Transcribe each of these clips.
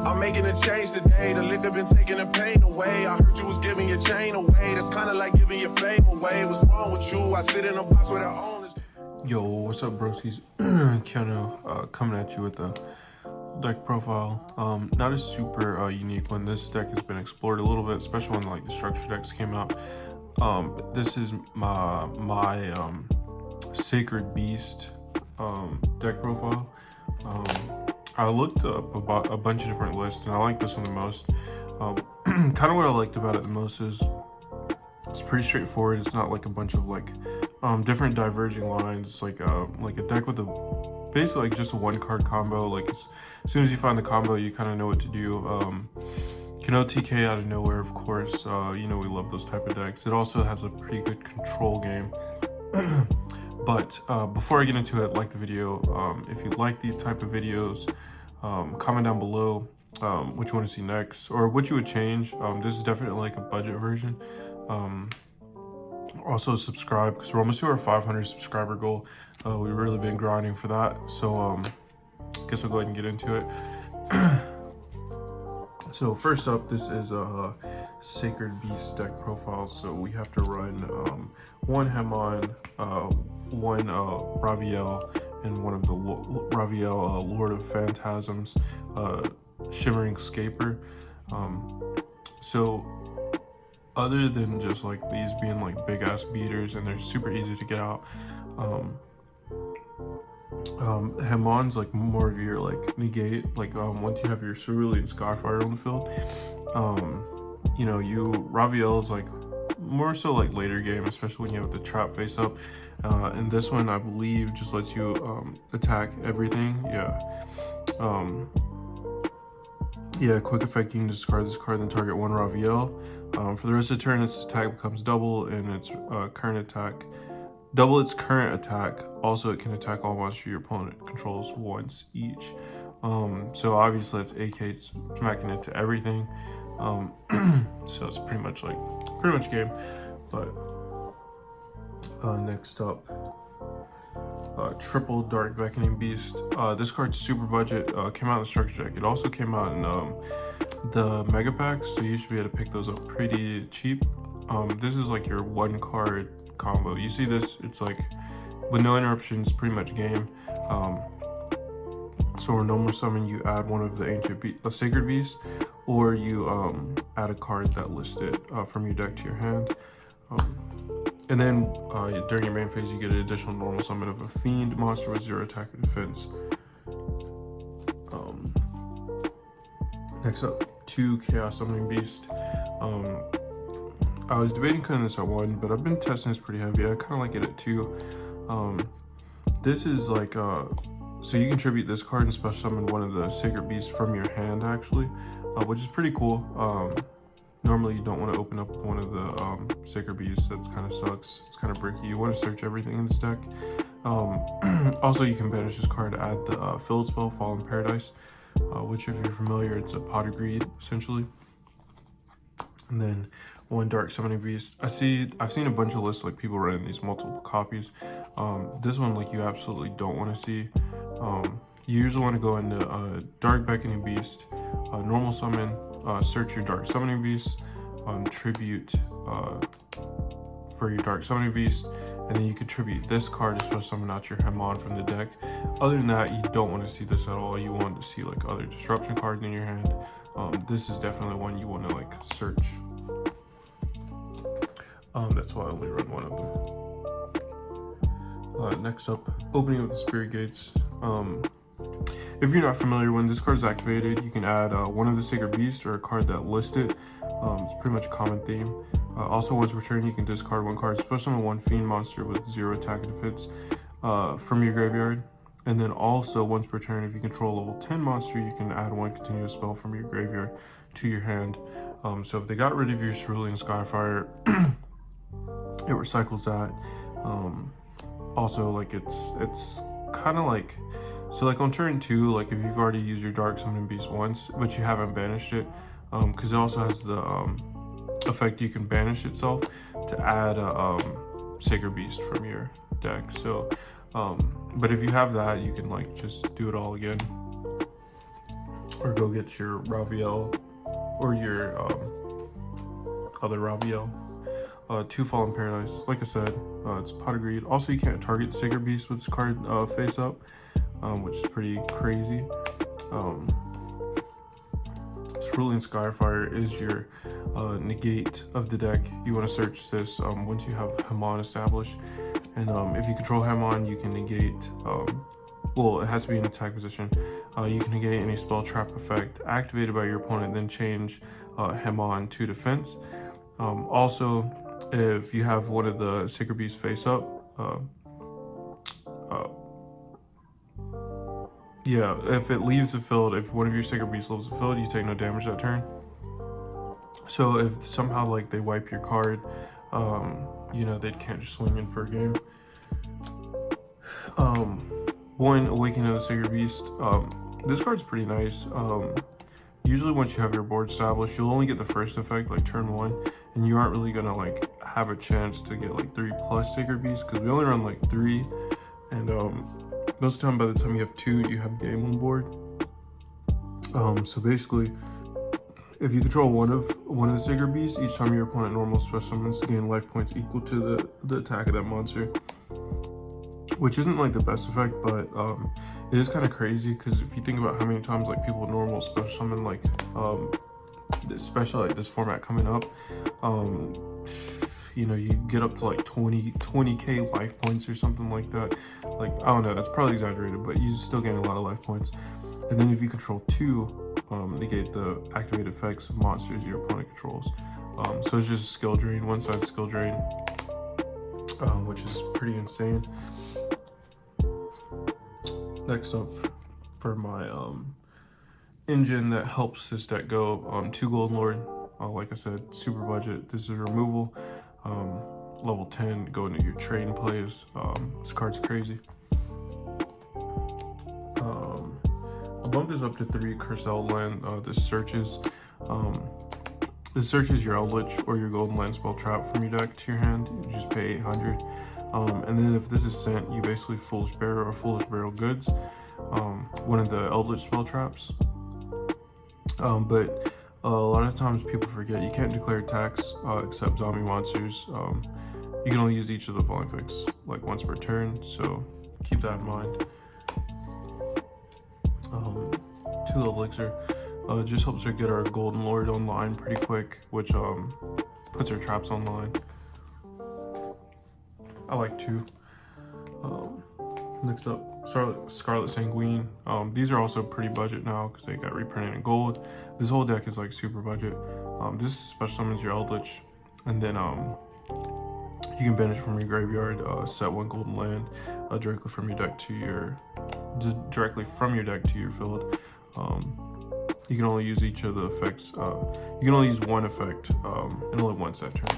I'm making a change today. The liquor been taking the pain away. I heard you was giving your chain away. That's kind of like giving your fame away. What's wrong with you? I sit in a box with our owners. Yo, what's up, broskiis? Yugioh coming at you with the deck profile. Not a super unique one. This deck has been explored a little bit, especially when like the structure decks came out. This is my Sacred Beast deck profile. I looked up about a bunch of different lists, and I like this one the most. Kind of what I liked about it the most is it's pretty straightforward. It's not like a bunch of like different diverging lines. It's like a deck with a basically like just a one card combo. Like as soon as you find the combo, you kind of know what to do. Can OTK out of nowhere, of course. You know we love those type of decks. It also has a pretty good control game. But before I get into it, like the video. If you like these type of videos, comment down below what you want to see next or what you would change. This is definitely like a budget version. Also subscribe, because we're almost to our 500 subscriber goal. We've really been grinding for that. So I guess we'll go ahead and get into it. So first up, this is a Sacred Beast deck profile. So we have to run one Hemon, one Raviel, and one of the Raviel Lord of Phantasms, Shimmering Scaper. So other than just like these being like big ass beaters and they're super easy to get out, Hemon's like more of your like negate, like once you have your Cerulean Skyfire on the field. You know, Raviel's like more so like later game, especially when you have the trap face up. And this one I believe just lets you attack everything. Yeah, quick effect, you can discard this card then target one Raviel. For the rest of the turn, its attack becomes double, and its double its current attack. Also, it can attack all monsters your opponent controls once each. So obviously it's AK smacking into everything. So it's pretty much game. But next up, triple Dark Beckoning Beast. This card's super budget. Came out in the structure deck. It also came out in the mega packs, so you should be able to pick those up pretty cheap. This is like your one card combo. You see this, it's like with no interruptions, pretty much game. So for normal summon, you add one of the Sacred Beast, or you add a card that lists it from your deck to your hand. And then during your main phase, you get an additional normal summon of a Fiend monster with 0 attack or defense. Next up, 2 Chaos Summoning Beast. I was debating cutting this at 1, but I've been testing this pretty heavy. I kind of like it at 2. This is like, so you can tribute this card and special summon one of the Sacred Beasts from your hand, actually, which is pretty cool. Normally you don't want to open up one of the Sacred Beasts. That's kind of sucks. It's kind of bricky. You want to search everything in this deck. Also, you can banish this card to add the Field spell, Fallen Paradise, which, if you're familiar, it's a Pot of Greed, essentially. And then 1 Dark Summoning Beast. I've seen a bunch of lists like people running these multiple copies. This one, like, you absolutely don't want to see. You usually want to go into Dark Beckoning Beast, normal summon, search your Dark Summoning Beast, tribute for your Dark Summoning Beast, and then you can tribute this card to special summon out your Hemon from the deck. Other than that, you don't want to see this at all. You want to see like other disruption cards in your hand. This is definitely one you want to like search. That's why I only run one of them. Next up, opening with the Spirit Gates. If you're not familiar, when this card is activated, you can add one of the Sacred Beasts or a card that lists it. It's pretty much a common theme. Also, once per turn, you can discard 1 card, special summon 1 Fiend monster with 0 attack and defense from your graveyard. And then also, once per turn, if you control a level 10 monster, you can add 1 continuous spell from your graveyard to your hand. So if they got rid of your Cerulean Skyfire, it recycles that. Also, like it's kind of like, so like on turn 2, like if you've already used your Dark Summoning Beast once, but you haven't banished it, because it also has the effect you can banish itself to add a Sacred Beast from your deck. So, but if you have that, you can like just do it all again. or go get your Raviel or your other Raviel. 2 Fallen Paradise. Like I said, it's Pot of Greed. Also, you can't target the Sacred Beast with this card face up, which is pretty crazy. Cerulean Skyfire is your negate of the deck. You want to search this once you have Hamon established, and if you control Hamon, you can negate. Well, it has to be in attack position. You can negate any spell trap effect activated by your opponent, then change Hamon to defense. Also, if you have one of the Sacred Beasts face up, yeah, if it leaves the field, if one of your Sacred Beasts leaves the field, you take no damage that turn. So if somehow like they wipe your card, you know, they can't just swing in for a game. One Awakening of the Sacred Beast. This card's pretty nice. Usually once you have your board established, you'll only get the first effect like turn 1, and you aren't really gonna like have a chance to get like 3+ Sacred Beasts, because we only run like 3, and most of the time by the time you have 2, you have game on board. So basically, if you control one of the Sacred Beasts, each time your opponent normal special summons, gain life points equal to the attack of that monster. Which isn't like the best effect, but it is kind of crazy, because if you think about how many times like people normal special summon, like especially like this format coming up, you know, you get up to like 20k life points or something like that. Like, I don't know, that's probably exaggerated, but you still gain a lot of life points. And then if you control 2, negate the activated effects of monsters your opponent controls. So it's just a skill drain, one-side skill drain, which is pretty insane. Next up for my engine that helps this deck go, 2 Golden Lord. Like I said, super budget. This is removal. Level 10, go into your trade plays. This card's crazy. I'll bump this up to 3 Curse Land. This searches your Eldritch or your Golden Land spell trap from your deck to your hand. You just pay 800. And then if this is sent, you basically Foolish Bearer or Foolish Barrel Goods, one of the Eldritch spell traps. But a lot of times people forget you can't declare attacks except zombie monsters. You can only use each of the following effects like once per turn, so keep that in mind. 2 Elixir just helps her get our Golden Lord online pretty quick, which puts her traps online. I like 2. Next up, Scarlet Sanguine. These are also pretty budget now because they got reprinted in gold. This whole deck is like super budget. This special summons your Eldritch, and then you can banish from your graveyard, set 1 Golden Land directly from your deck to your field. You can only use each of the effects. You can only use one effect and only once that turn.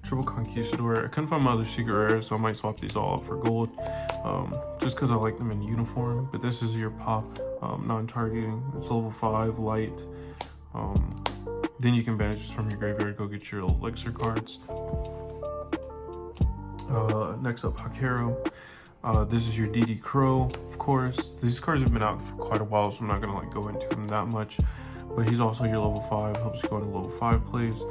Triple Conquistador. I couldn't find my other secret rares, so I might swap these all out for gold, just because I like them in uniform. But this is your pop, non-targeting. It's level 5, light. Then you can banish this from your graveyard, go get your elixir cards. Next up, Hakero. This is your DD Crow, of course. These cards have been out for quite a while, so I'm not gonna like go into them that much. But he's also your level 5, helps you go into level 5 plays.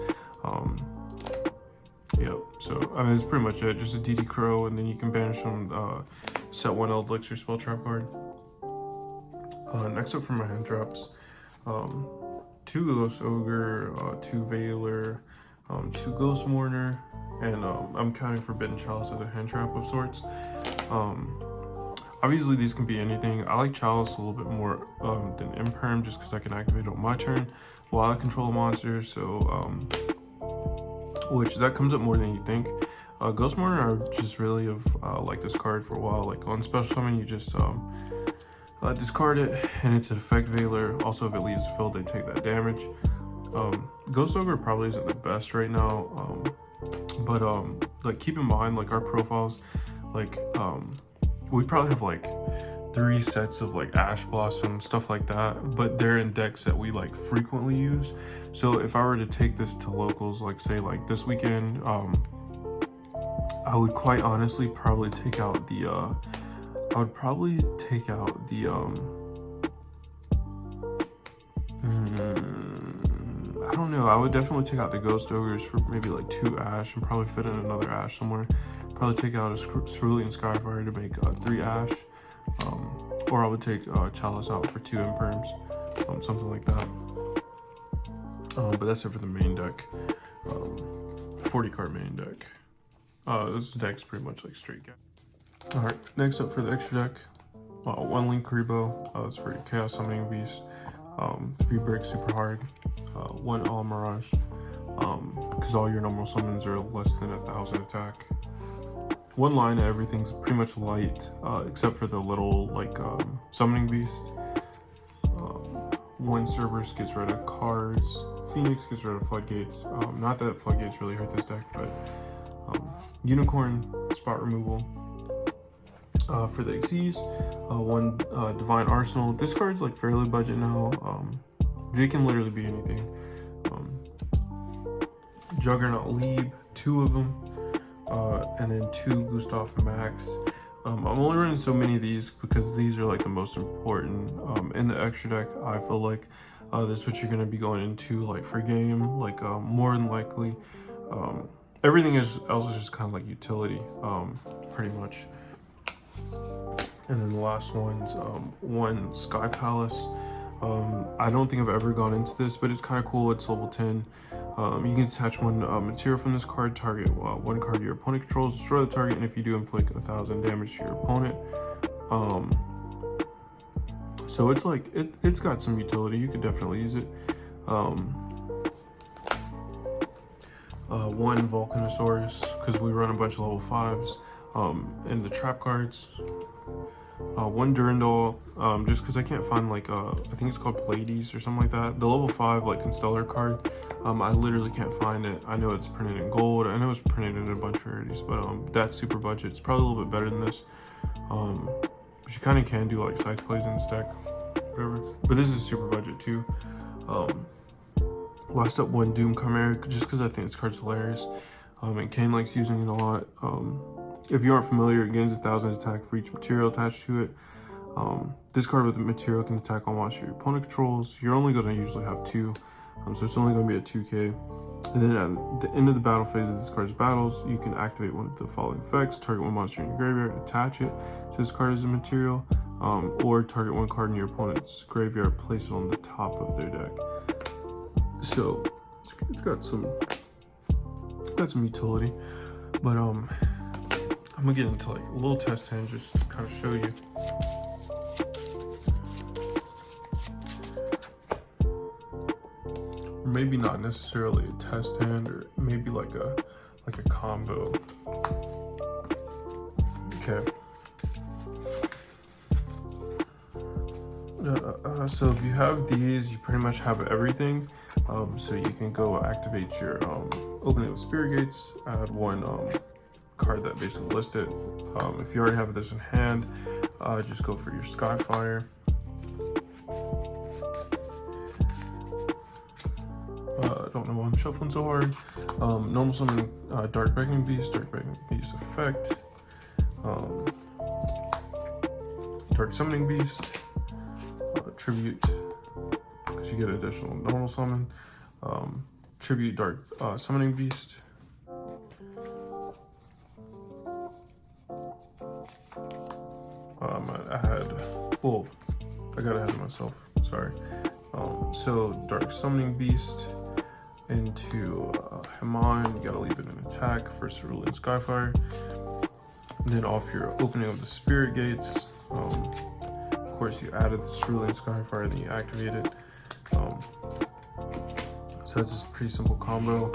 Yep, so I mean, it's pretty much it. Just a DD Crow, and then you can banish them, set 1 Elixir spell trap card. Next up for my hand traps, 2 Ghost Ogre, 2 Veiler, 2 Ghost Mourner, and I'm counting Forbidden Chalice as a hand trap of sorts. Obviously these can be anything. I like Chalice a little bit more than Imperm, just because I can activate it on my turn while I control a monster, so which that comes up more than you think. Ghost Mourner, I just really have liked this card for a while. Like on special summon, you just discard it, and it's an effect Veiler. Also, if it leaves the field, they take that damage. Ghost Ogre probably isn't the best right now, but like keep in mind, like our profiles, like we probably have like 3 sets of like Ash Blossom, stuff like that, but they're in decks that we like frequently use. So if I were to take this to locals, like say like this weekend, I would quite honestly probably take out the I would probably take out the I don't know. I would definitely take out the ghost ogres for maybe like 2 ash and probably fit in another ash somewhere. Probably take out a cerulean skyfire to make 3 ash, or I would take chalice out for 2 imperms, something like that. But that's it for the main deck. 40 card main deck. This deck's pretty much like straight gap. Alright, next up for the extra deck, 1 Link Karibo. It's for your Chaos Summoning Beast. 3 break super hard. 1 All Mirage. Because all your normal summons are less than 1,000 attack. 1 line, everything's pretty much light, except for the little like Summoning Beast. 1 Cerberus gets rid of cards. Phoenix gets rid of Floodgates. Not that Floodgates really hurt this deck, but Unicorn, spot removal. For the Xyz, 1 Divine Arsenal. This card's like fairly budget now. They can literally be anything. Juggernaut Lieb, 2 of them, and then 2 Gustav Max. I'm only running so many of these because these are like the most important in the extra deck. I feel like this is what you're gonna be going into like for game, like more than likely. Everything else is just kind of like utility, pretty much. And then the last one's 1 Sky Palace. I don't think I've ever gone into this, but it's kind of cool. It's level 10. You can attach 1 material from this card, target 1 card your opponent controls, destroy the target, and if you do, inflict 1,000 damage to your opponent. So it's like, it's got some utility. You could definitely use it. 1 Volcanosaurus, because we run a bunch of level 5s. And the trap cards. 1 Durandal, just because I can't find like I think it's called Pleiades or something like that. The level 5 like Constellar card, I literally can't find it. I know it's printed in gold. I know it's printed in a bunch of rarities, but that's super budget. It's probably a little bit better than this. But you kind of can do like side plays in this deck, whatever. But this is super budget too. Last up, 1 Doom Chimera, just because I think this card's hilarious. And Kane likes using it a lot. If you aren't familiar, it gains 1,000 attack for each material attached to it. This card with the material can attack all monsters your opponent controls. You're only going to usually have 2, so it's only going to be at 2k. And then at the end of the battle phase of this card's battles, you can activate 1 of the following effects. Target 1 monster in your graveyard, attach it to this card as a material, or target 1 card in your opponent's graveyard, place it on the top of their deck. So it's got some utility, but I'm gonna get into like a little test hand just to kind of show you. Or maybe not necessarily a test hand, or maybe like a combo. Okay. So if you have these, you pretty much have everything. So you can go activate your opening of Spirit Gates, add 1 card that basically lists it. If you already have this in hand, just go for your Skyfire. I don't know why I'm shuffling so hard. Normal summon Dark Beckoning Beast effect. Dark Summoning Beast. Tribute, because you get additional normal summon. Tribute Dark Summoning Beast. I got ahead of myself, sorry. So Dark Summoning Beast into Haman, you gotta leave it in attack for Cerulean Skyfire. And then off your opening of the Spirit Gates, of course you added the Cerulean Skyfire, then you activate it. So that's just a pretty simple combo.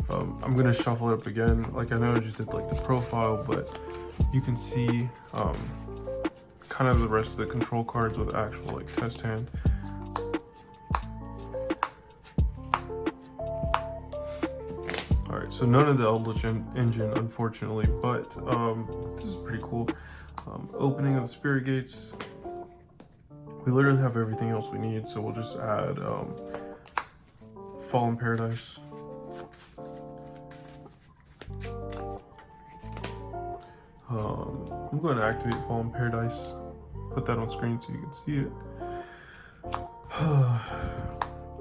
I'm gonna shuffle it up again. Like I know I just did like the profile, but you can see kind of the rest of the control cards with actual like test hand. All right, so none of the Eldritch Engine, unfortunately, but this is pretty cool. Opening of the Spirit Gates. We literally have everything else we need, so we'll just add Fallen Paradise. I'm going to activate Fallen Paradise. Put that on screen so you can see it.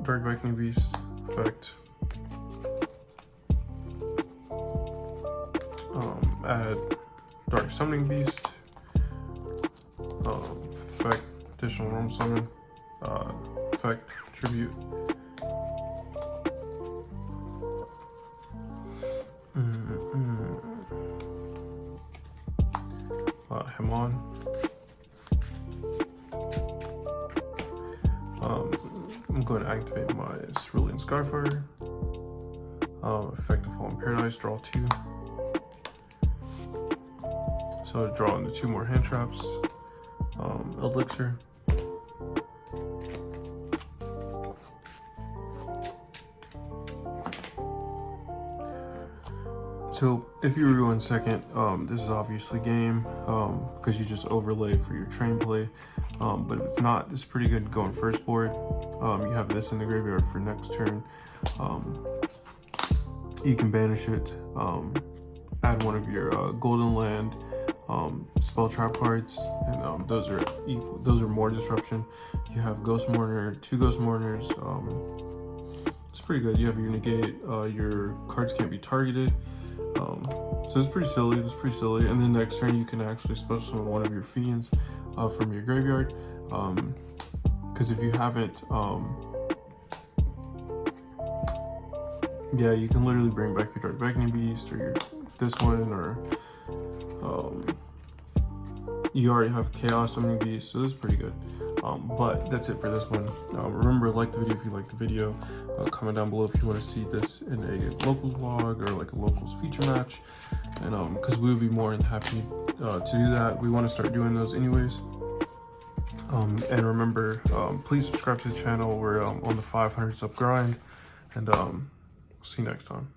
Dark Viking Beast effect. Add Dark Summoning Beast. Effect additional normal summon. Effect tribute. Him on. I'm going to activate my Cerulean Skyfire. Effect of Fallen Paradise, draw 2. So draw into 2 more hand traps. Elixir. So if you were going second, this is obviously game because you just overlay for your train play. But if it's not, this is pretty good going first board. You have this in the graveyard for next turn. You can banish it, add one of your golden land spell trap cards, and those are more disruption. You have Ghost Mourner, 2 Ghost Mourners. It's pretty good. You have your negate. Your cards can't be targeted. So it's pretty silly. And then next turn you can actually special summon one of your fiends from your graveyard. Because if you haven't, yeah, you can literally bring back your Dark Viking Beast or this one, or you already have Chaos Summoning Beast, so this is pretty good. But that's it for this one. Remember, like the video if you like the video. Comment down below if you want to see this in a locals vlog or like a locals feature match, and because we would be more than happy to do that. We want to start doing those anyways. And remember, please subscribe to the channel. We're on the 500 sub grind, and see you next time.